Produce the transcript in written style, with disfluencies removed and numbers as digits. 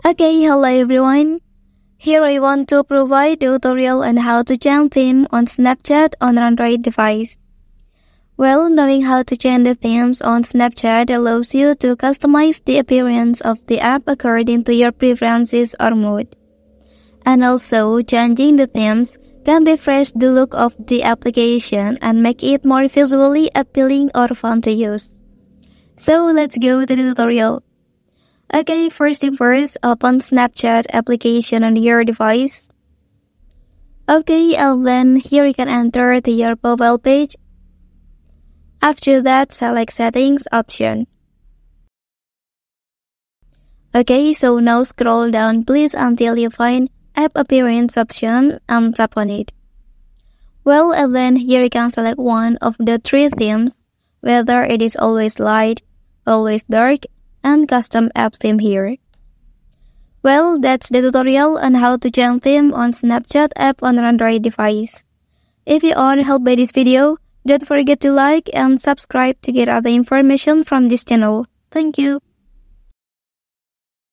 Okay, hello everyone. Here I want to provide a tutorial on how to change theme on Snapchat on Android device. Well, knowing how to change the themes on Snapchat allows you to customize the appearance of the app according to your preferences or mood. And also, changing the themes can refresh the look of the application and make it more visually appealing or fun to use. So let's go to the tutorial. Okay, first thing first, open Snapchat application on your device. Okay, and then here you can enter to your profile page. After that, select settings option. Okay, so now scroll down please until you find app appearance option and tap on it. Well, and then here you can select one of the three themes, whether it is always light, always dark, and custom app theme here. Well, that's the tutorial on how to change theme on Snapchat app on Android device. If you are helped by this video, don't forget to like and subscribe to get other information from this channel. Thank you.